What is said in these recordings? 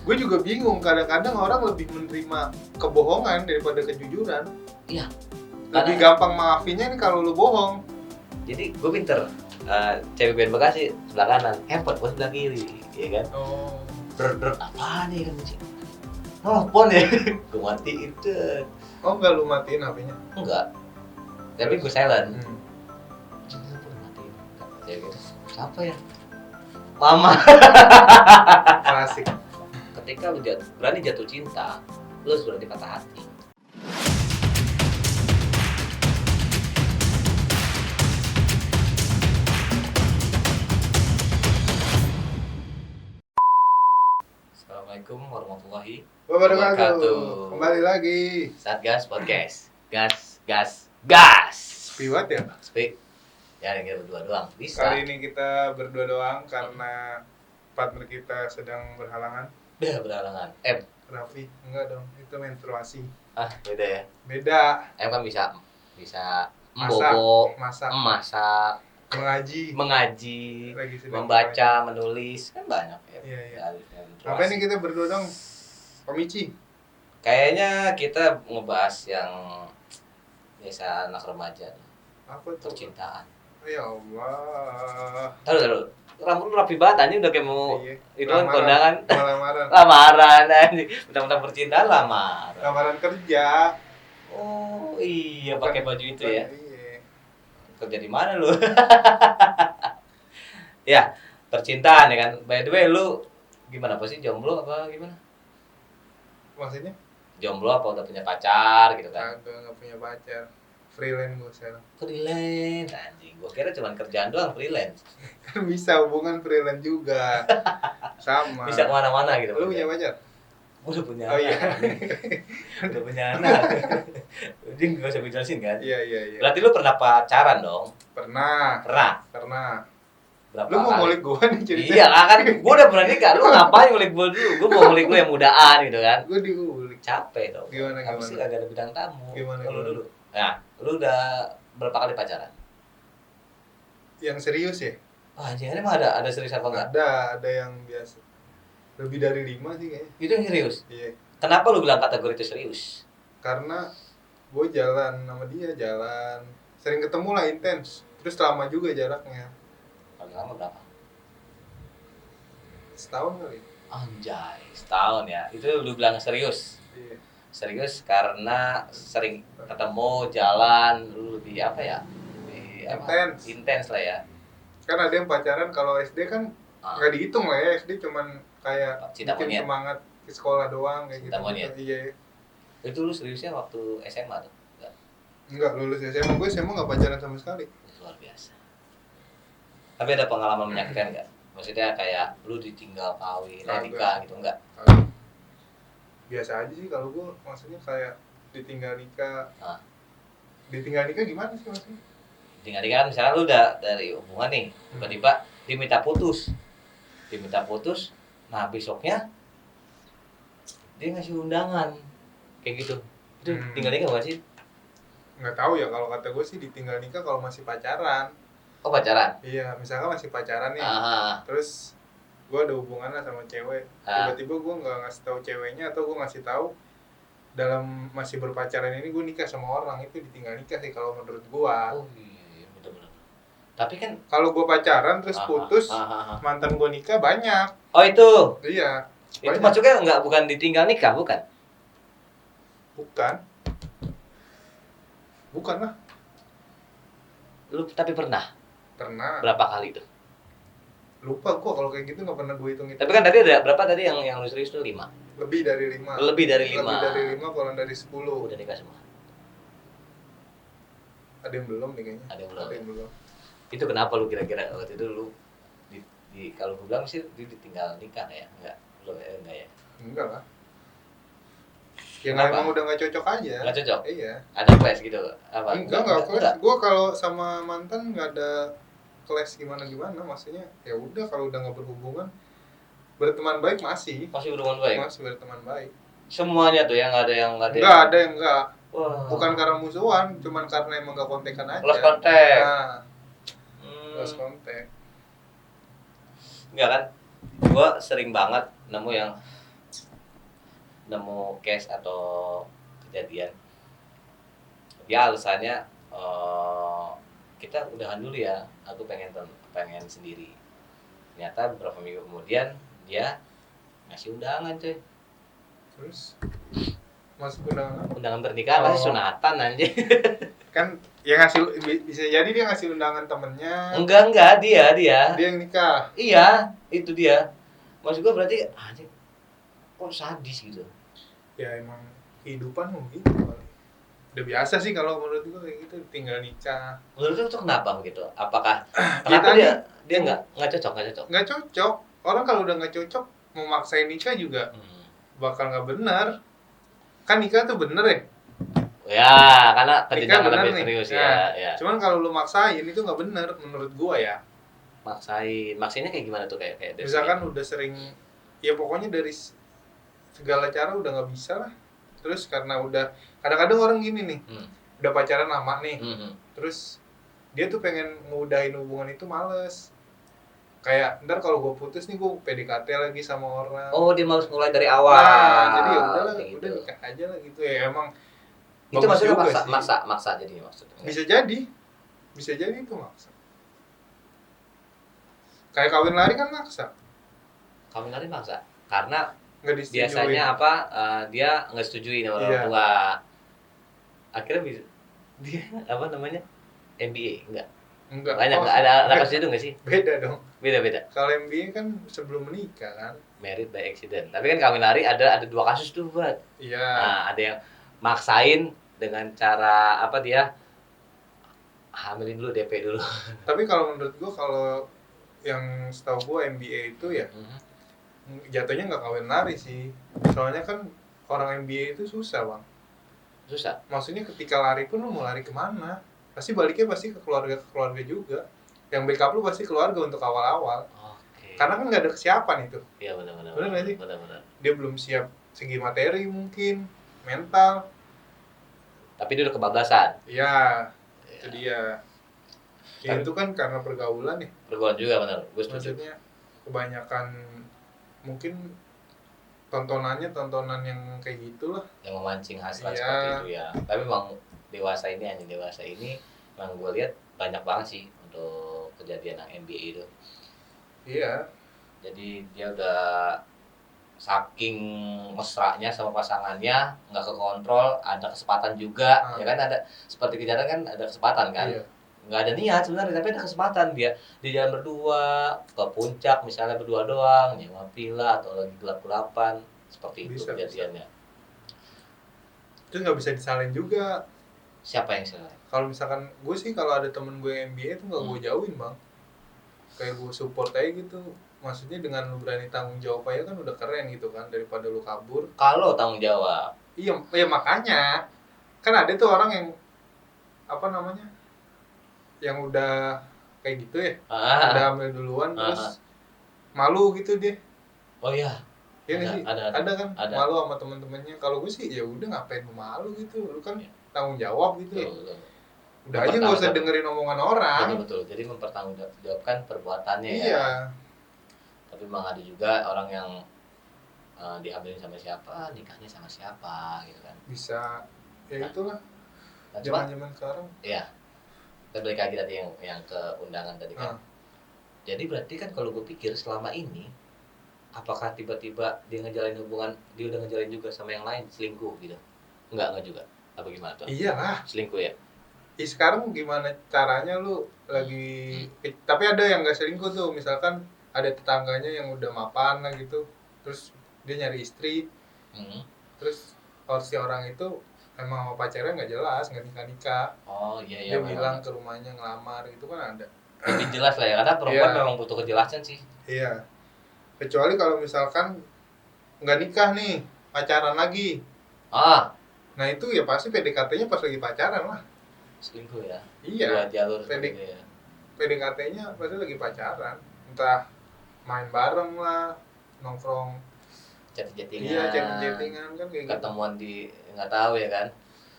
Gue juga bingung, kadang-kadang orang lebih menerima kebohongan daripada kejujuran. Iya. Lebih gampang maafinnya nih kalau lu bohong. Jadi gue pinter. Cewek gue yang Bekasi sebelah kanan, handphone gue sebelah kiri, ya kan? Oh. Ber apa nih kan sih? Nelfon ya, gue matiin deh. Oh enggak, lu matiin HP-nya? Enggak. Tapi gue silent. Hmm. Matiin. Cewek gitu, siapa ya? Mama. Klasik. Ketika lu berani jatuh cinta, lu harus berani patah hati. Assalamualaikum warahmatullahi Wabarakatuh. Kembali lagi. Satgas Podcast. Gas. Piwat ya? Speak. Ya, kita berdua doang. Bisa. Kali ini kita berdua doang karena partner kita sedang berhalangan. Berhalangan. Raffi, enggak dong, itu menstruasi. Beda ya. Beda. Kan bisa Masak, membobo, masak, memasak, mengaji, Lagi sedang membaca, menulis, kan banyak ya. Iya. Menstruasi. Apa ini kita berdua dong? Pemici. Kayaknya kita ngebahas yang biasa anak remaja, Apa tuh? percintaan. Ya Allah. Tahu. Rambut lu rapi banget anjing, udah kayak mau Iya. itu kan kondangan. Lamaran. Lamaran anjing. Mentang-mentang percintaan lamaran. Lamaran kerja. Oh, iya pakai baju itu ya. Iya. Kerja di mana lu? Ya, percintaan ya kan. By the way, lu gimana sih, jomblo apa gimana? Maksudnya? Jomblo apa udah punya pacar gitu kan? Nggak punya pacar. Freelance gue sekarang. Freelance anjing. Gua kira cuma kerjaan doang freelance. Kan bisa hubungan freelance juga. Sama. Bisa kemana-mana gitu. Lu punya pacar? Gua udah punya Oh anak. iya. Udah punya anak. Jadi gak usah gue jelasin kan? Iya. Berarti lu pernah pacaran dong? Pernah. Berapa Lu mau kali? ngulik gua nih ceritanya? Iya kan, gua udah pernah nikah. Lu ngapain ngulik gua dulu? Gua mau ngulik lu yang mudaan gitu kan. Gua diulik. Capek dong. Gimana? Apa sih kagak ada bidang tamu? Gimana? Lu dulu. Nah, lu udah berapa kali pacaran? Yang serius ya? Anjing, ini mah ada serius apa enggak? Ada yang biasa. Lebih dari 5 sih kayaknya. Itu yang serius. Iya. Kenapa lu bilang kategori itu serius? Karena gue jalan sama dia, sering ketemu lah, intens. Terus lama juga jaraknya. Paling lama berapa? Setahun kali. Anjay, setahun ya. Itu lu bilang serius. Iya. Serius karena sering ketemu, jalan, lu lebih apa ya? Lebih intens lah ya. Kan ada yang pacaran kalau SD kan nggak dihitung lah ya, SD cuman kayak Cinta bikin monyet. Semangat ke sekolah doang kayak Cinta gitu. monyet. Iya. Itu lu seriusnya waktu SMA tuh? Enggak, lulus SMA gue SMA nggak pacaran sama sekali. Luar biasa. Tapi ada pengalaman menyakitkan nggak? Maksudnya kayak lu ditinggal kawin, nikah gitu enggak? Biasa aja sih kalau gue, maksudnya kayak ditinggal nikah. Ditinggal nikah gimana sih maksudnya? Ditinggal nikah kan misalnya lu udah dari hubungan nih, tiba-tiba diminta putus. Nah besoknya dia ngasih undangan kayak gitu. Itu tinggal nikah nggak sih? Nggak tahu ya, kalau kata gue sih ditinggal nikah kalau masih pacaran. Oh pacaran? Iya, misalkan masih pacaran nih. Terus gue ada hubungan lah sama cewek. Tiba-tiba gue nggak ngasih tahu ceweknya, atau gue ngasih tahu dalam masih berpacaran ini gue nikah sama orang, itu ditinggal nikah sih kalau menurut gue. Oh iya, betul. Tapi kan kalau gue pacaran terus putus, mantan gue nikah banyak. Oh itu? Iya. Itu maksudnya bukan ditinggal nikah, bukan? Bukan lah. Lu tapi pernah? Pernah. Berapa kali tuh? Lupa gua kalau kayak gitu, nggak pernah gue hitung. Tapi kan tadi ada berapa tadi yang lu serius tuh? 5? Lebih dari 5. Lebih dari 5, kurang dari 10. Udah nikah semua? Ada yang belum nih kayaknya. Ada yang belum. Itu kenapa lu kira-kira waktu itu lu kalau gue bilang sih dia ditinggal nikah ya? Enggak ya? Enggak lah. Ya emang udah nggak cocok aja. Nggak cocok? Iya. Ada clash gitu? Apa? Enggak clash. Gue kalau sama mantan nggak ada clash gimana, maksudnya ya udah, kalau udah nggak berhubungan, berteman baik masih berteman baik. Masih berteman baik. Semuanya tuh yang nggak ada yang enggak. Wah. Bukan karena musuhan, cuman karena emang nggak kontekan aja. Lost contact. Lost contact. Enggak kan? Gua sering banget nemu yang nemu case atau kejadian, dia alasannya kita udahan dulu ya, aku pengen sendiri. Ternyata beberapa minggu kemudian dia ngasih undangan coy. Terus masuk undangan Pernikahan masih sunatan anjir. Kan ya bisa jadi dia ngasih undangan temennya. Enggak dia yang nikah. Iya, itu dia. Maksud gua berarti anjing kok sadis gitu. Ya emang kehidupan gitu kali. Udah biasa sih kalau menurut gua kayak gitu, tinggal nikah. Menurut lu itu kenapa begitu? Apakah kenapa dia nggak cocok? Nggak cocok. Orang kalau udah nggak cocok mau maksain nikah juga bakal nggak benar. Kan nikah tuh bener ya. Ya, karena kerjaan lebih serius ya. Cuman kalau lu maksain itu nggak bener menurut gua ya. Maksainnya kayak gimana tuh kayak misalkan udah sering, ya pokoknya dari segala cara udah nggak bisa lah. Terus karena udah, kadang-kadang orang gini nih, udah pacaran lama nih, terus dia tuh pengen ngudahin hubungan itu males. Kayak ntar kalau gue putus nih gue PDKT lagi sama orang. Oh, dia males mulai dari awal. Nah, jadi ya udahlah, udah nikah aja lah gitu ya. Emang itu maksudnya maksa jadi maksudnya. Bisa jadi itu maksa. Kayak kawin lari kan maksa. Kawin lari maksa karena biasanya dia nggak setujui sama orang tua. Akhirnya dia apa namanya MBA enggak banyak ada kasus itu nggak sih? Beda dong. Beda. Kalau MBA kan sebelum menikah kan. Married by accident. Tapi kan kawin lari ada 2 kasus tuh buat. Iya. Nah, ada yang maksain dengan cara apa dia hamilin dulu DP dulu. Tapi kalau menurut gua kalau yang setahu gua MBA itu ya jatuhnya nggak kawin lari sih. Soalnya kan orang MBA itu susah bang. Susah? Maksudnya ketika lari pun lu mau lari kemana? Pasti baliknya pasti ke keluarga juga. Yang backup lu pasti keluarga untuk awal-awal. Okay. Karena kan nggak ada kesiapan itu. Iya benar. Benar nggak sih? Benar. Dia belum siap segi materi mungkin, mental. Tapi dia udah kebablasan. Iya. Itu dia. Ya, itu kan karena pergaulan ya. Pergaulan juga benar. Maksudnya kebanyakan mungkin tontonan yang kayak gitulah yang memancing hasrat seperti itu ya. Tapi memang dewasa ini memang gue lihat banyak banget sih untuk kejadian yang MBA itu. Iya. Jadi dia udah saking mesranya sama pasangannya nggak kekontrol, ada kesempatan juga ya kan, ada seperti kejadian kan ada kesempatan kan. Iya. Nggak ada niat sebenarnya tapi ada kesempatan dia di jalan berdua ke puncak misalnya berdua doang nyewa villa atau lagi gelap-gelapan seperti itu kejadiannya. Itu nggak bisa disalahin juga. Siapa yang salah? Kalau misalkan gue sih kalau ada temen gue yang MBA itu nggak gue jauhin bang, kayak gue support aja gitu. Maksudnya dengan lu berani tanggung jawab aja kan udah keren gitu kan daripada lu kabur. Kalau tanggung jawab. Iya makanya kan ada tuh orang yang apa namanya yang udah kayak gitu ya, udah hamil duluan terus malu gitu dia. Oh iya. Ya ada kan ada. Malu sama teman-temannya. Kalau gue sih ya udah ngapain lu malu gitu, lu kan tanggung jawab gitu. Betul. Udah aja nggak usah dengerin omongan orang. Betul. Jadi mempertanggungjawabkan perbuatannya ya. Iya. Tapi memang ada juga orang yang dihamilin sama siapa, nikahnya sama siapa gitu kan. Bisa ya itulah. Zaman-zaman sekarang. Iya. Kita balik lagi tadi yang ke undangan tadi kan. Jadi berarti kan kalau gue pikir selama ini apakah tiba-tiba dia ngejalanin hubungan, dia udah ngejalanin juga sama yang lain, selingkuh gitu? Enggak juga. Apa gimana tuh? Iyalah. Selingkuh ya? Sekarang gimana caranya lu lagi tapi ada yang enggak selingkuh tuh, misalkan ada tetangganya yang udah mapan lah gitu. Terus dia nyari istri. Terus si orang itu emang sama pacarnya nggak jelas, nggak nikah. Oh iya. Dia bilang ke rumahnya ngelamar gitu kan ada. Lebih jelas lah ya, karena perempuan memang butuh kejelasan sih. Iya. Kecuali kalau misalkan nggak nikah nih, pacaran lagi. Nah itu ya pasti PDKT-nya pas lagi pacaran lah. Selingkuh ya? Iya. Dua jalur ya. PDKT-nya pasti lagi pacaran. Entah main bareng lah, nongkrong. Chatting-chattingan. Iya, chatting-chattingan kan kayak gitu. Ketemuan di nggak tahu ya kan.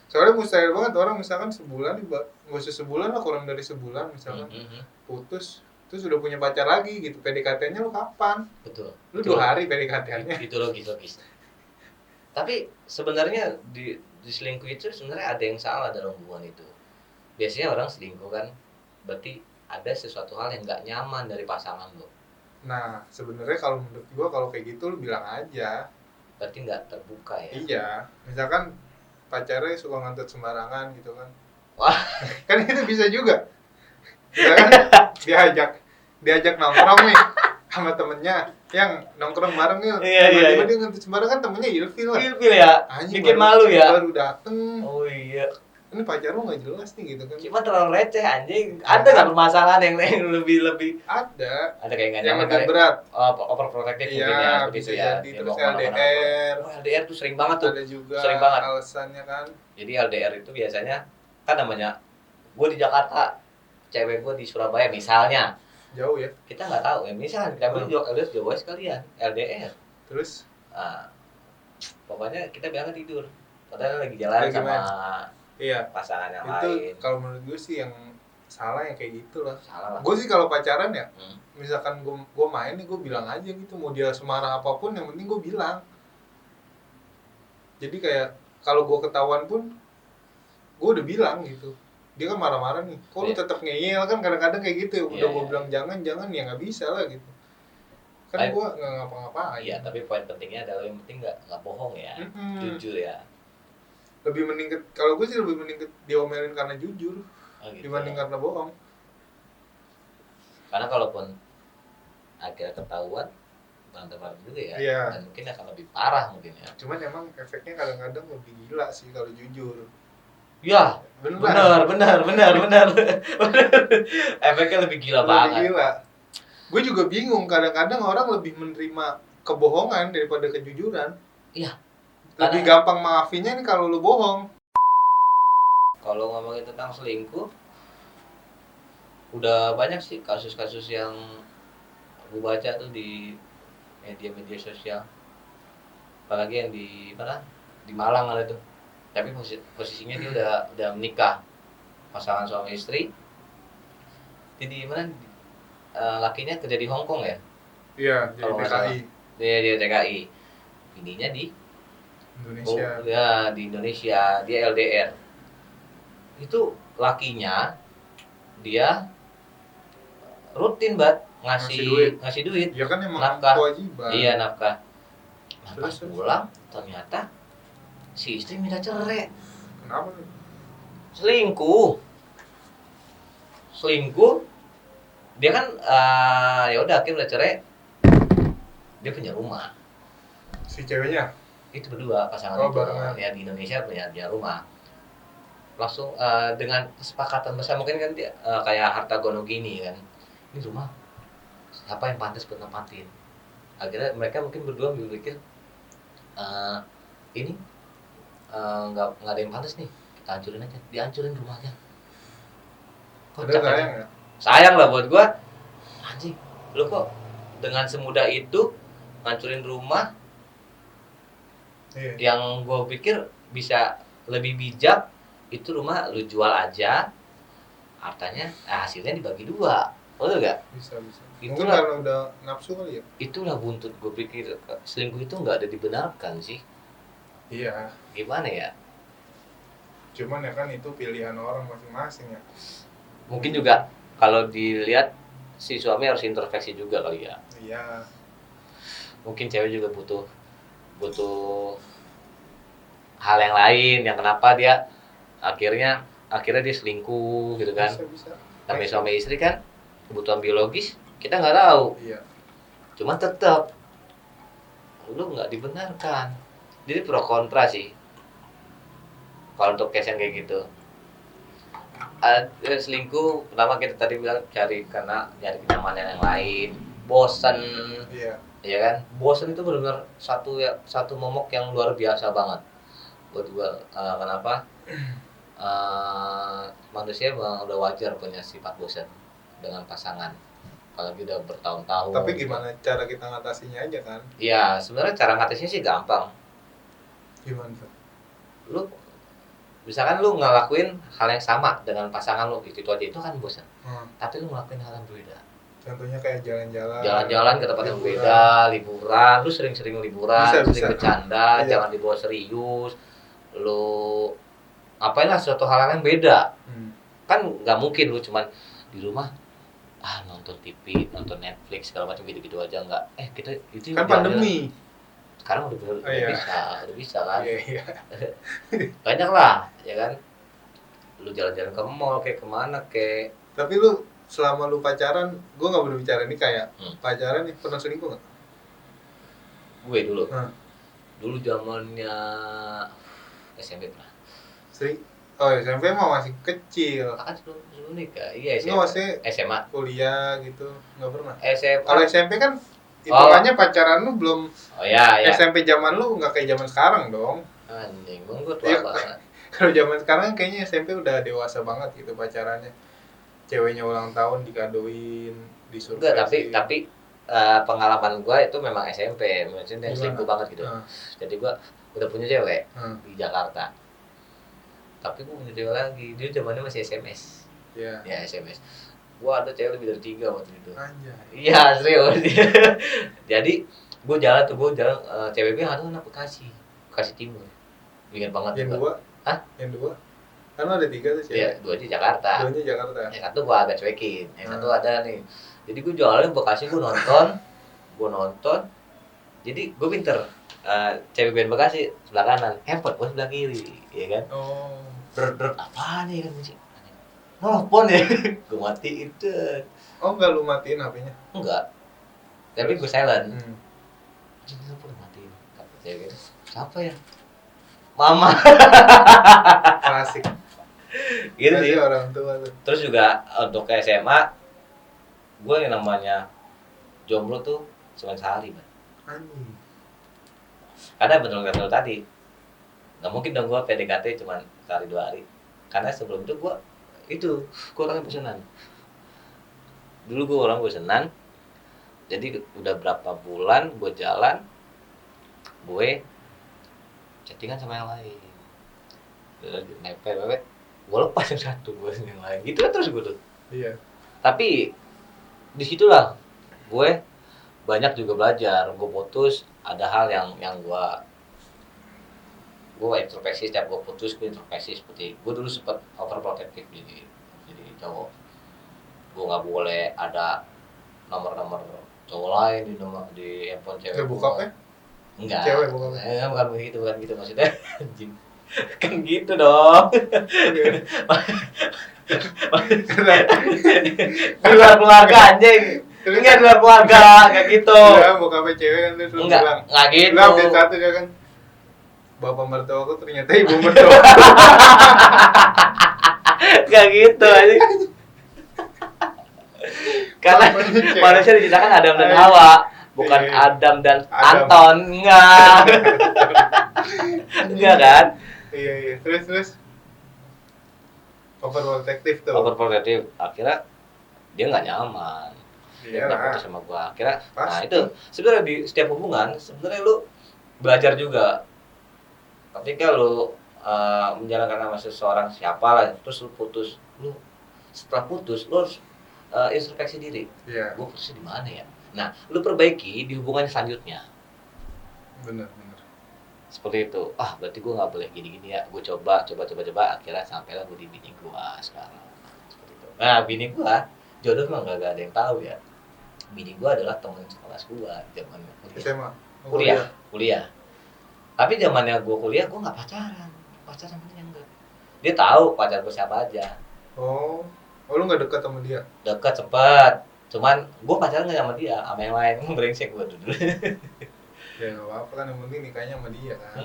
Soalnya mustahil banget orang misalkan sebulan, nggak usah sebulan lah, kurang dari sebulan misalkan putus, terus udah punya pacar lagi gitu. PDKT-nya lu kapan? Betul. Lu 2 hari PDKT-nya. Itu logis. Tapi sebenarnya di selingkuh itu sebenarnya ada yang salah dalam hubungan itu. Biasanya orang selingkuh kan berarti ada sesuatu hal yang nggak nyaman dari pasangan lo. Nah, sebenarnya kalau menurut gua kalau kayak gitu lu bilang aja. Berarti nggak terbuka ya? Iya, misalkan pacarnya suka ngantut sembarangan gitu kan. Wah, kan itu bisa juga. Misalkan diajak nongkrong nih sama temennya yang nongkrong bareng nih, tiba-tiba dia ngantut sembarangan kan temennya ilfil lah. Ilfil ya, bikin malu ya. Baru dateng. Oh iya. Ini pacar lu nggak jelas nih gitu kan. Cuma terlalu receh anjing. Ada nggak permasalahan yang lebih? Ada. Ada kayak nggak yang nyaman lebih berat. Overprotective Iya, mungkin ya seperti itu ya. Jadi terus LDR. Oh, LDR tuh sering banget tuh. Ada juga sering banget alasannya kan. Jadi LDR itu biasanya kan namanya gue di Jakarta, cewek gue di Surabaya misalnya. Jauh ya. Kita nggak tahu ya. Misalnya kami LDR jauh sekalian LDR. Terus? Pokoknya kita bilang tidur. Padahal lagi jalan sama pasangan yang itu lain. Kalau menurut gue sih yang salah yang kayak gitu lah. Salah lah. Gue sih kalau pacaran ya, misalkan gue main nih gue bilang aja gitu, mau dia semarah apapun yang penting gue bilang. Jadi kayak kalau gue ketahuan pun gue udah bilang gitu. Dia kan marah-marah nih, kok lu tetap ngeyel kan kadang-kadang kayak gitu ya. Udah gue bilang jangan ya nggak bisa lah gitu. Kan gue nggak ngapa-ngapain. Iya, tapi poin pentingnya adalah yang penting nggak bohong ya, jujur ya. Lebih mending kalau gue sih lebih mending diomelin karena jujur dibanding karena bohong. Karena kalaupun akhirnya ketahuan berantem juga ya, dan mungkin akan lebih parah mungkin ya. Cuman emang efeknya kadang-kadang lebih gila sih kalau jujur. Ya, benar. Efeknya lebih gila banget. Gila. Gue juga bingung, kadang-kadang orang lebih menerima kebohongan daripada kejujuran. Iya. Lebih gampang maafinnya nih kalau lu bohong. Kalau ngomongin tentang selingkuh, udah banyak sih kasus-kasus yang gue baca tuh di media sosial. Apalagi yang di mana? Di Malang ada tuh. Tapi posisinya dia udah menikah, pasangan suami istri. Di mana? Lakinya kerja di Hong Kong ya? Iya, di TKI. Dia TKI. Bininya di Indonesia. Ya, di Indonesia. Dia LDR. Itu lakinya dia rutin ngasih duit. Ya kan emang nafkah. Kewajiban. Iya, nafkah. Terus pulang ternyata si istri minta cerai. Kenapa? Selingkuh. Dia kan ya udah akhirnya udah cerai. Dia punya rumah. Si ceweknya? Itu berdua pasangan itu. Ya di Indonesia punya rumah. Langsung dengan kesepakatan bersama, mungkin kan dia kayak harta gono gini kan. Ini rumah siapa yang pantas buat nempatin. Akhirnya mereka mungkin berdua berpikir ini nggak ada yang pantas nih, kita hancurin aja. Dihancurin rumahnya. Sayang ya? Sayang lah buat gua. Anjing, lu kok dengan semudah itu ngancurin rumah. Yang gue pikir bisa lebih bijak, itu rumah lu jual aja, hartanya hasilnya dibagi dua, betul gak? Bisa. Mungkin karena udah nafsu kali ya? Itulah buntut gue pikir selingkuh itu nggak ada dibenarkan sih. Iya. Gimana ya? Cuman ya kan itu pilihan orang masing-masing ya. Mungkin juga kalau dilihat si suami harus introspeksi juga kali ya. Iya. Mungkin cewek juga butuh hal yang lain yang kenapa dia akhirnya dia selingkuh gitu kan. Bisa. Namanya suami istri kan kebutuhan biologis kita nggak tahu. Iya. Cuma tetap lu nggak dibenarkan. Jadi pro kontra sih kalau untuk case yang kayak gitu. Selingkuh pertama kita tadi bilang cari kenyamanan yang lain, bosan. Iya. Ya kan, bosan itu benar-benar satu momok yang luar biasa banget buat gua. Kenapa? Manusia memang udah wajar punya sifat bosan dengan pasangan, apalagi udah bertahun-tahun. Tapi gimana cara kita ngatasinya aja kan? Iya, sebenarnya cara ngatasinya sih gampang. Gimana tuh? Lu misalkan lu ngelakuin hal yang sama dengan pasangan lu, itu aja itu kan bosan. Tapi lu ngelakuin hal yang berbeda. Contohnya kayak jalan-jalan. Jalan-jalan ke tempat yang beda, liburan. Lu sering-sering liburan, sering bercanda, jangan dibawa serius. Lu apain lah suatu hal yang beda. Kan nggak mungkin lu cuman di rumah nonton TV, nonton Netflix segala macam gitu-gitu aja nggak. Kita itu kan pandemi. Sekarang udah bisa kan. Iya. Banyak lah, ya kan. Lu jalan-jalan ke mall kayak kemana kayak. Tapi lu selama lu pacaran, gue nggak berbicara ini kayak pacaran nih, pernah selingkuh nggak? Gue dulu. Dulu zamannya SMP pernah. SMP mah masih kecil. Kan sebelum nikah. Iya, SMP. Nggak, maksudnya SMA. Kuliah gitu, nggak pernah. SMA. Kalau SMP kan hitungannya pacaran lu belum. Iya. SMP zaman lu nggak kayak zaman sekarang dong. Anjing, gue tua banget. Kalau zaman sekarang kayaknya SMP udah dewasa banget gitu pacarannya. Ceweknya ulang tahun dikadoin, disuruh. Enggak, tapi pengalaman gue itu memang SMP, maksudnya selingkuh banget gitu. Jadi gue udah punya cewek di Jakarta. Tapi gue punya cewek lagi, dia zamannya masih SMS. Iya. Ya SMS. Gue ada cewek lebih dari 3 waktu itu. Anjay. Iya serius. Jadi gue jalan ceweknya anak Bekasi Timur. Ingat banget. Yang dua? Yang dua? Kan ada 3 tuh cewek. Iya, 2 di Jakarta. 2-nya Jakarta. Yang satu gue agak cuekin, yang satu ada nih. Jadi gue jalan Bekasi, gue nonton. Jadi gue pinter. Cewek band Bekasi sebelah kanan, handphone gue sebelah kiri, ya kan? Ber apa nih kan musik? Nelfon ya, gue matiin tuh. Enggak lu matiin HP-nya? Enggak. Tapi gue silent. Jadi nelfon matiin. Kata cewek gitu, siapa ya? Mama. Klasik. Gitu sih. Orang tua tuh. Terus juga untuk ke SMA, gue yang namanya jomblo tuh cuma sehari, Bang. Karena bener-bener tadi, nggak mungkin dong gue PDKT cuma sehari 2 hari. Karena sebelum itu gue orangnya bosenan. Dulu gue orang bosenan, jadi udah berapa bulan gue jalan, gue chattingan sama yang lain. Nepet, gue lepas yang satu, gue yang lain. Gitu kan terus gue tuh. Iya. Tapi disitulah gue banyak juga belajar. Gue putus, ada hal yang gue introspeksi. Setiap gue putus, gue introspeksi. Seperti gue dulu sempat overprotective jadi cowok. Gue nggak boleh ada nomor cowok lain di handphone cewek. Buka enggak. Cewek buka. Bukan gitu maksudnya. Anjing. Kan gitu dong. Keluar keluarga anjing. Enggak luar keluarga, kayak gitu. Ya, buka cewek kan terus lu bilang. Enggak gitu. Lu update satu dia kan. Bapak mertua aku ternyata ibu mertua. Enggak gitu anjing. Karena manusia diciptakan Adam dan Hawa, bukan Adam dan Anton. Enggak kan? Iya. Terus. Overprotective tuh. Overprotective. Akhirnya dia nggak nyaman. Dia nggak putus sama gua. Akhirnya, nah itu sebenarnya di setiap hubungan sebenarnya lu belajar juga. Ketika lu menjalankan sama seseorang siapa lah, terus lu putus, setelah putus lu harus introspeksi diri. Iya. Gua putusnya di mana ya? Nah, lu perbaiki di hubungan selanjutnya. Bener. Seperti itu. Berarti gue nggak boleh gini-gini ya. Gue coba. Akhirnya sampailah gue di bini gue sekarang. Seperti itu. Nah, bini gue jodoh mah nggak ada yang tahu ya. Bini gue adalah teman sekolah gue zaman SMA. Kuliah. Tapi zamannya gue kuliah, gue nggak pacaran sama dia enggak. Dia tahu pacar gue siapa aja. Oh, lu nggak dekat sama dia? Dekat sempet. Cuman gue pacaran nggak sama dia, sama yang lain. Brengsek gue dulu. Ya nggak apa-apa kan, yang penting nikahnya sama dia kan.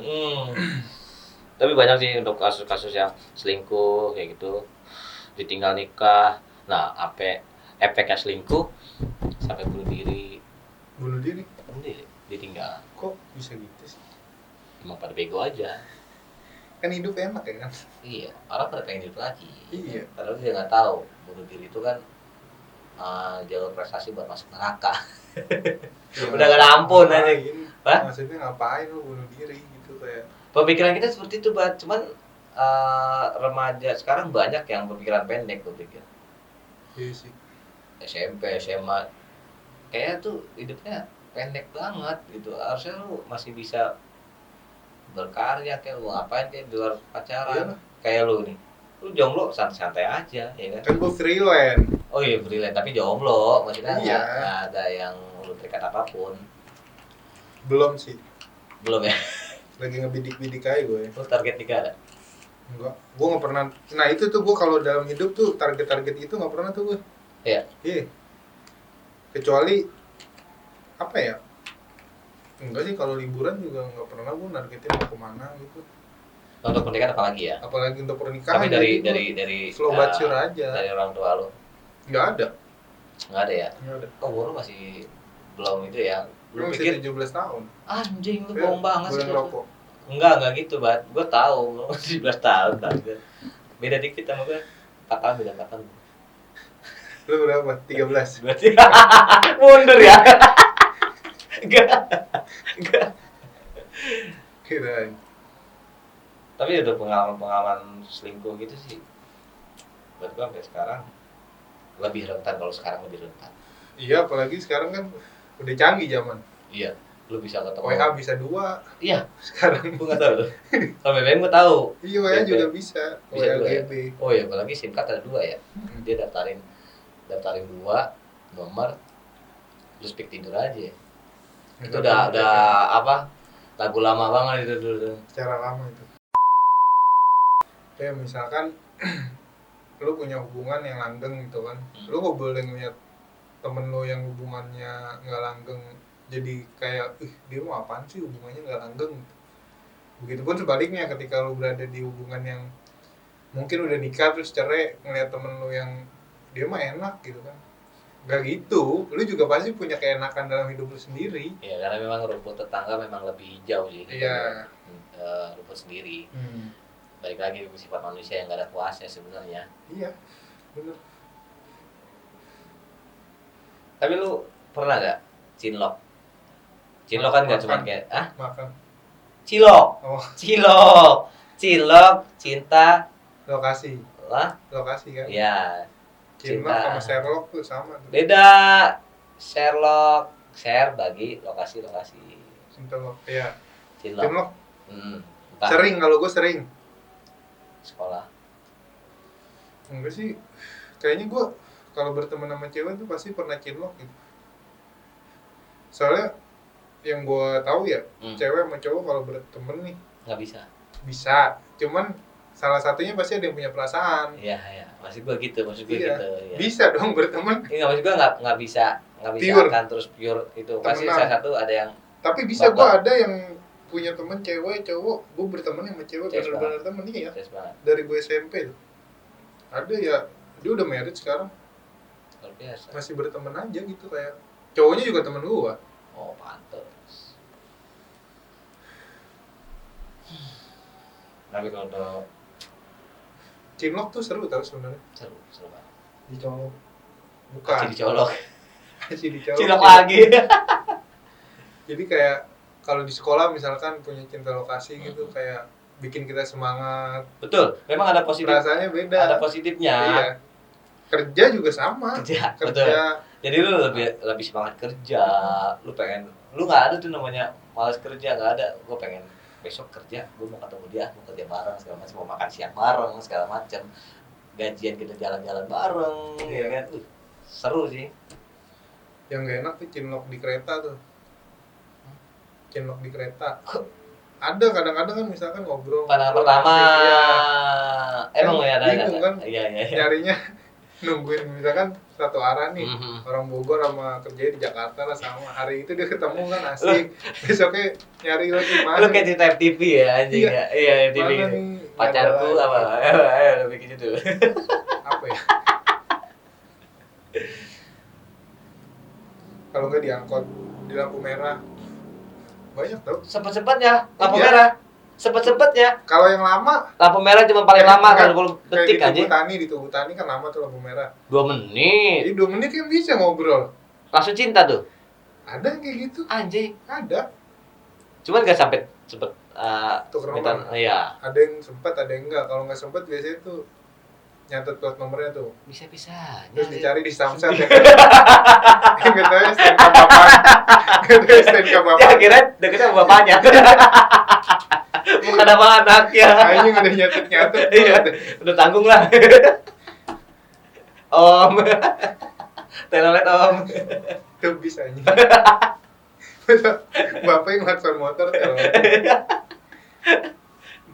Tapi banyak sih untuk kasus-kasus yang selingkuh kayak gitu, ditinggal nikah. Nah, efeknya selingkuh sampai bunuh diri, ditinggal. Kok bisa gitu sih? Emang pada bego aja. Kan hidup enak ya kan? Iya, orang pada pengen hidup lagi. Iya. Padahal dia nggak tahu bunuh diri itu kan jalur prestasi buat masuk neraka. Udah gak ada ampun aja. Maksudnya ngapain lu bunuh diri gitu kayak. Pemikiran kita seperti itu, Bat. Cuman remaja sekarang banyak yang berpikiran pendek, gue pikir. Iya sih. SMP, SMA, kayaknya tuh hidupnya pendek banget gitu. Harusnya lu masih bisa berkarya, kayak lu ngapain kayak di luar pacaran. Kayak lu nih, lu jomblo santai-santai aja, ya kan? Kan gue freelance. Oh iya freelance, tapi jomblo, maksudnya Iya. nggak ada yang lu terikat apapun. Belum sih. Belum ya? Lagi ngebidik-bidik aja gue. Lu target nikah ada? Enggak, gue nggak pernah. Nah itu tuh gue kalau dalam hidup tuh target-target itu nggak pernah tuh gue. Iya. Iya. Kecuali apa ya? Enggak sih, kalau liburan juga nggak pernah gue nargetin mau kemana gitu. Untuk pernikahan apalagi ya? Apalagi untuk pernikahan. Tapi dari slow but sure aja. Dari orang tua lu? Nggak ada. Nggak ada ya? Nggak ada. Oh, lu masih belum itu ya? Lu masih pikir 17 tahun. Anjing, lu bohong banget sih. Rokok. Enggak gitu, Bat. Gue tahu lu 17 tahun tapi beda dikit sama gue. 4 tahun beda 4 tahun. Lu berapa? 13. Berarti mundur ya? Enggak. Kirain. Tapi udah pengalaman selingkuh gitu sih. Buat gue sampai sekarang lebih rentan, kalau sekarang lebih rentan. Iya, apalagi sekarang kan udah canggih zaman. Iya, lu bisa ketemu. WA bisa 2. Iya, sekarang gue nggak tahu tuh. Kalau BBM gue tahu. Iya, WA juga bisa. Bisa WA 2 ya? GB. Oh iya, apalagi SIM card ada 2 ya. Dia daftarin 2 nomor, terus speak tidur aja. Itu udah apa? Lagu lama banget itu dulu. Secara lama itu. Kayak misalkan lu punya hubungan yang langgeng gitu kan. Lu gak boleh ngeliat temen lu yang hubungannya nggak langgeng jadi kayak dia mau apaan sih hubungannya nggak langgeng. Begitupun sebaliknya, ketika lu berada di hubungan yang mungkin udah nikah terus cerai, ngeliat temen lu yang dia mah enak gitu kan. Gak gitu, lu juga pasti punya keenakan dalam hidup lu sendiri. Iya, karena memang rumput tetangga memang lebih hijau sih. Iya. Rumput sendiri. Balik lagi ke sifat manusia yang gak ada puasnya sebenarnya. Iya, bener. Tapi lu pernah gak cinlok? Cinlok kan gak cuma kayak makan. Cilok. Oh. Cilok, cinta, lokasi. Wah? Lokasi kan? Iya. Cinlok sama Sherlock tuh sama tuh. Beda. Sherlock, share bagi lokasi. Cinlok, iya. Cinlok. Sering, kalau gue sering. Sekolah. Enggak sih, kayaknya gue kalau berteman sama cewek tuh pasti pernah cinlok gitu. Soalnya yang gue tahu ya, cewek sama cowok kalau berteman nih nggak bisa, cuman salah satunya pasti ada yang punya perasaan. Iya, maksud gue gitu. Iya. Bisa dong berteman. Iya, maksud gue nggak bisa pure. Akan terus pure itu. Pasti Temenan. salah satu ada yang. Tapi bisa, gue ada yang punya teman cewek, cowok, gue berteman sama cewek benar-benar temen ya. Dari gue SMP tuh. Ada ya, dia udah married sekarang. Luar biasa. Masih berteman aja gitu, kayak cowoknya juga temen gue. Oh, pantes. Tapi kalau cinlok tuh seru tau sebenarnya. Seru banget. Dicolok. Bukan. Dicolok. Dicolok. Cilok lagi. Jadi kayak kalau di sekolah misalkan punya cinta lokasi gitu, kayak bikin kita semangat. Betul, memang ada positif. Rasanya beda. Ada positifnya. Iya. Kerja juga sama. Kerja. Betul. Jadi lu lebih semangat kerja. Lu nggak ada tuh namanya malas kerja, nggak ada. Gue pengen besok kerja, gue mau ketemu dia, mau kerja bareng segala macam, mau makan siang bareng segala macam, gajian kita jalan-jalan bareng, ya kan? Seru sih. Yang gak enak tuh cinlok di kereta tuh. Cinlok di kereta. Ada kadang-kadang kan misalkan ngobrol. Pandangan pertama. Ya. Emang ya ada. Bingung kan? Iya. Nyarinya nungguin misalkan satu arah nih, orang Bogor sama kerja di Jakarta lah sama, hari itu dia ketemu kan asik, besoknya nyari lagi mana. Lu kayak cerita FTV ya anjing ya? Iya FTV gitu. Pacarku apa? Ayo bikin itu. Apa ya? Kalau nggak diangkut di lampu merah, banyak tau. Sempet-sempetnya lampu merah. Sempet-sempetnya. Kalau yang lama, lampu merah cuma paling lama kan 20 detik aja. Di Tugu Tani kan lama tuh lampu merah. 2 menit. Jadi 2 menit kan bisa ngobrol. Langsung cinta tuh. Ada yang kayak gitu. Anjing. Ada. Cuman gak sempet minta, iya. Ada yang sempat, ada yang enggak. Kalau nggak sempat biasanya tuh nyatet plat nomornya tuh. Bisa-bisa. Terus dicari di Samsat ya. Nggak tahu ya STNK bapak. Nggak tahu STNK bapak. Ya kira deketnya sama bapaknya. Bukan sama anaknya. Kayaknya udah nyatet. Iya, udah tanggung lah. Om. Telolet om. Tuh bisa aja. Bapak yang ngelakson motor telolet.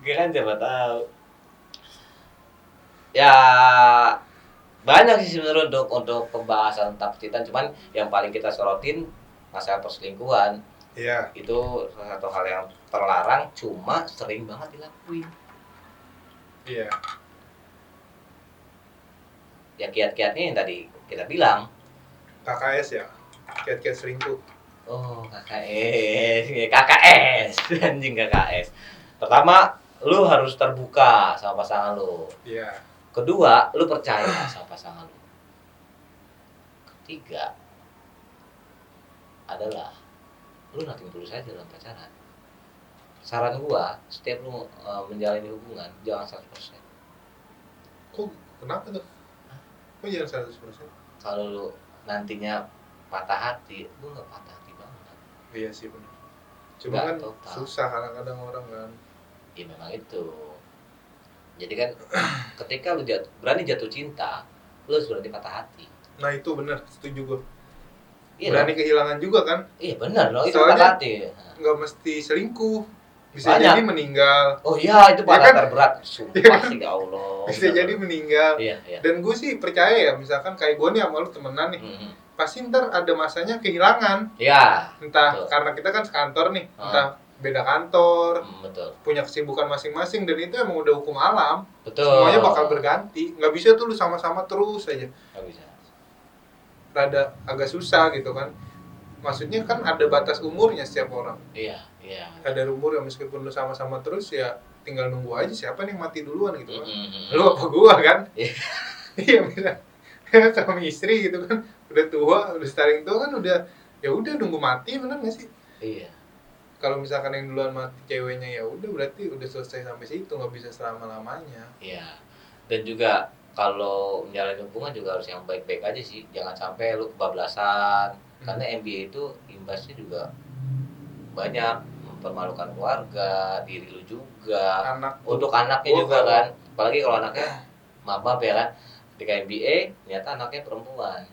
Kan siapa tahu. Ya banyak sih sebenarnya untuk pembahasan tentang percintaan, cuman yang paling kita sorotin masalah perselingkuhan. Iya. Itu salah satu hal yang terlarang, cuma sering banget dilakuin. Iya. Ya kiat-kiatnya yang tadi kita bilang. KKS ya, kiat-kiat selingkuh. Oh KKS, anjing KKS. Pertama, lu harus terbuka sama pasangan lu. Iya. Kedua, lu percaya sama pasangan lu. Ketiga adalah lu nating tulus aja dalam pacaran. Saran gua, setiap lu menjalani hubungan jangan 100%. Kok kenapa tuh? Kok jangan 100%? Kalau lu nantinya patah hati, lu nggak patah hati banget. Iya sih benar. Cuma kan total. Susah kadang-kadang orang kan. Ya memang itu. Jadi kan ketika lu berani jatuh cinta, lu harus berani patah hati. Nah itu benar, setuju gue. Iya berani dong. Kehilangan juga kan? Iya benar loh, itu Soalnya patah hati. Nggak mesti selingkuh, bisa Banyak. jadi meninggal. Oh iya, itu patah Ya kan? terberat. Sumpah sih ya Allah. Bisa jadi meninggal. Iya, iya. Dan gue sih percaya ya, misalkan kayak gue nih sama lu temenan nih, pasti ntar ada masanya kehilangan. Iya. Entah betul. karena kita kan sekantor nih, entah beda kantor, betul. punya kesibukan masing-masing, dan itu emang udah hukum alam. Betul. Semuanya bakal berganti. Nggak bisa tuh lu sama-sama terus aja. Nggak bisa. Rada agak susah gitu kan. Maksudnya kan ada batas umurnya setiap orang. Iya, iya. Ada umur ya, meskipun lu sama-sama terus ya tinggal nunggu aja siapa nih yang mati duluan gitu kan. Lu apa gua kan? Iya bisa. Suami istri gitu kan, udah tua, udah saling tua kan, udah ya udah nunggu mati, bener nggak sih? Iya. Kalau misalkan yang duluan mati ceweknya, ya udah berarti udah selesai sampai situ, nggak bisa selama-lamanya. Iya. Dan juga kalau menjalani hubungan juga harus yang baik-baik aja sih, jangan sampai lu kebablasan. Karena MBA itu imbasnya juga banyak, mempermalukan keluarga, diri lu juga, untuk anaknya juga kan. Apalagi kalau anaknya maaf ya kan, ketika MBA ternyata anaknya perempuan,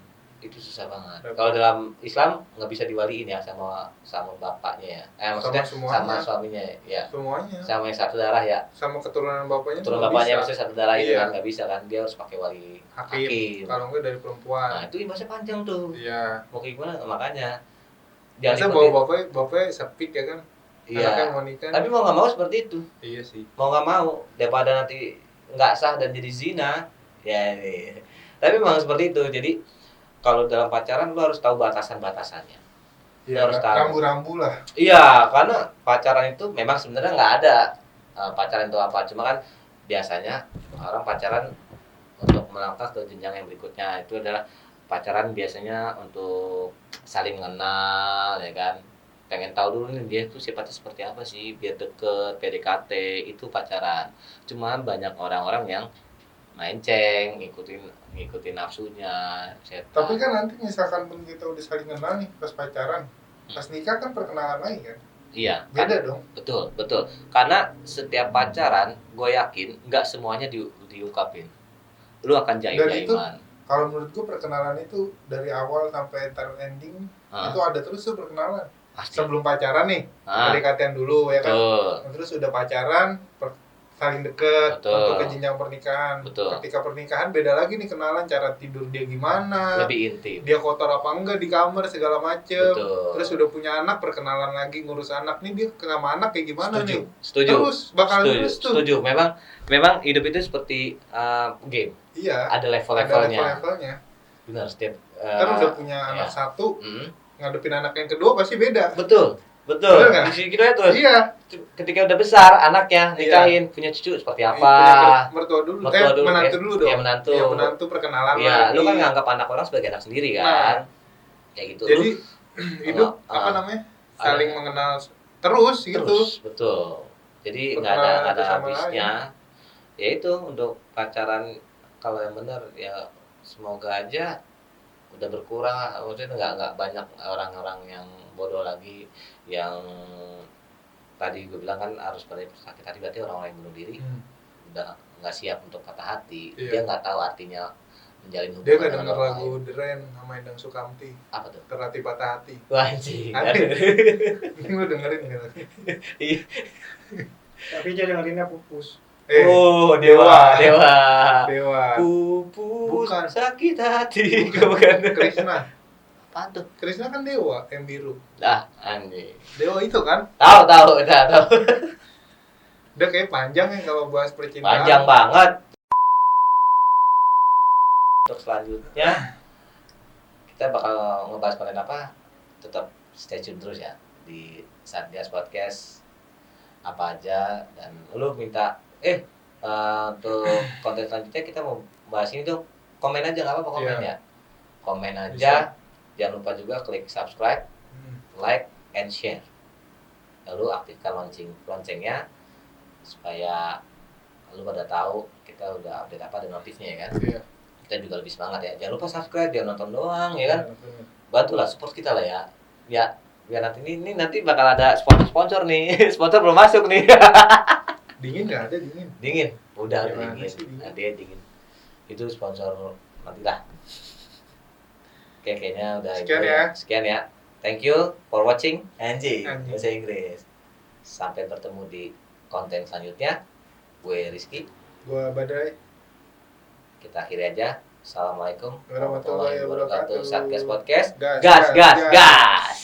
itu susah banget. Kalau dalam Islam nggak bisa diwaliin ya sama bapaknya ya, maksudnya sama suaminya ya, semuanya, sama yang satu darah ya, sama keturunan bapaknya, maksudnya satu darah itu kan nggak bisa kan, dia harus pakai wali hakim. Kalau nggak dari perempuan. Nah itu imbasnya panjang tuh. Iya. Mau kayak gimana, makanya biasa bawa bapaknya sepik ya kan. Iya. Tapi mau nggak mau seperti itu. Iya sih. Mau nggak mau, daripada nanti nggak sah dan jadi zina, ya ini. Tapi memang seperti itu. Jadi kalau dalam pacaran lu harus tahu batasan-batasannya. Iya, harus tahu. Rambu-rambu lah. Iya, karena pacaran itu memang sebenarnya nggak ada pacaran itu apa. Cuma kan biasanya orang pacaran untuk melangkah ke jenjang yang berikutnya itu adalah pacaran biasanya untuk saling mengenal ya kan. Pengen tahu dulu nih dia tuh sifatnya seperti apa sih, biar deket, PDKT, itu pacaran. Cuma banyak orang-orang yang main ceng, ngikutin nafsunya, setan. Tapi kan nanti misalkan pun kita udah saling kenal nih pas pacaran, pas nikah kan perkenalan lagi kan? Iya. Beda kan? Dong. Betul. Karena setiap pacaran, gue yakin nggak semuanya diungkapin. Lu akan jaim-jaiman. Kalau menurut gue perkenalan itu dari awal sampai ending itu ada terus tuh perkenalan. Pasti. Sebelum pacaran nih, PDKT dulu ya kan. Terus udah pacaran, saling deket untuk ke jenjang pernikahan. Ketika pernikahan beda lagi nih kenalan, cara tidur dia gimana, lebih intim. Dia kotor apa enggak di kamar segala macem. Terus udah punya anak, perkenalan lagi, ngurus anak nih, dia sama anak kayak gimana nih. Setuju. Terus bakal terus tuh. Setuju. Memang hidup itu seperti game. Iya. Ada level-levelnya. Ada level-levelnya. Benar, setiap kan udah punya anak satu, ngadepin anak yang kedua pasti beda. Betul. Di gitu ya tuh. Iya. Ketika udah besar anaknya nikahin, punya cucu seperti apa? Mertua dulu. Menantu dulu dong. Ya, menantu perkenalan. Iya, lu kan nganggap anak orang sebagai anak sendiri kan. Kayak gitu. Jadi hidup apa namanya? Saling mengenal terus gitu. Betul. Jadi nggak ada habisnya. Ya itu untuk pacaran kalau yang benar ya semoga aja udah berkurang, maksudnya nggak banyak orang-orang yang bodoh lagi yang tadi gue bilang kan harus pada sakit hati, berarti orang-orang yang bunuh diri udah nggak siap untuk patah hati. Dia nggak tahu artinya menjalin hubungan. Dia nggak dengar lagu The Rain sama Endang Sukamti. Apa tuh? Terhati patah hati. Wah anjing. Lu dengerin nggak? Iya. Tapi dia dengerinnya Pupus. Oh dewa. Pupus. Bukan sakit hati. Bukan. Krishna. Apaan tuh? Krishna kan dewa yang biru. Lah anjing. Dewa itu kan? Tahu. Udah kayak panjang ya kalau bahas percintaan. Panjang banget. Untuk selanjutnya kita bakal ngebahas konten apa? Tetap stay tune terus ya di Satgas Podcast apa aja, dan lu minta untuk konten selanjutnya kita mau bahas ini tuh, komen aja nggak apa-apa, komen ya. Komen aja. Bisa. Jangan lupa juga klik subscribe, like and share. Lalu aktifkan loncengnya supaya lu pada tahu kita udah update apa dan notifnya ya kan. Iya. Kita juga lebih semangat ya. Jangan lupa subscribe, jangan nonton doang ya kan. Bantulah support kita lah ya. Ya, biar ini nanti bakal ada sponsor nih. Sponsor belum masuk nih. Dingin nggak ada dingin? Dingin. Udah ya, dingin. Nanti ya dingin. Itu sponsor nanti lah. Oke, kayaknya udah Sekian ya. Thank you for watching. Anjing. Bahasa Inggris. Sampai bertemu di konten selanjutnya. Gue Rizky. Gue Badai. Kita akhiri aja. Assalamualaikum warahmatullahi wabarakatuh. Satgas Podcast. Gas.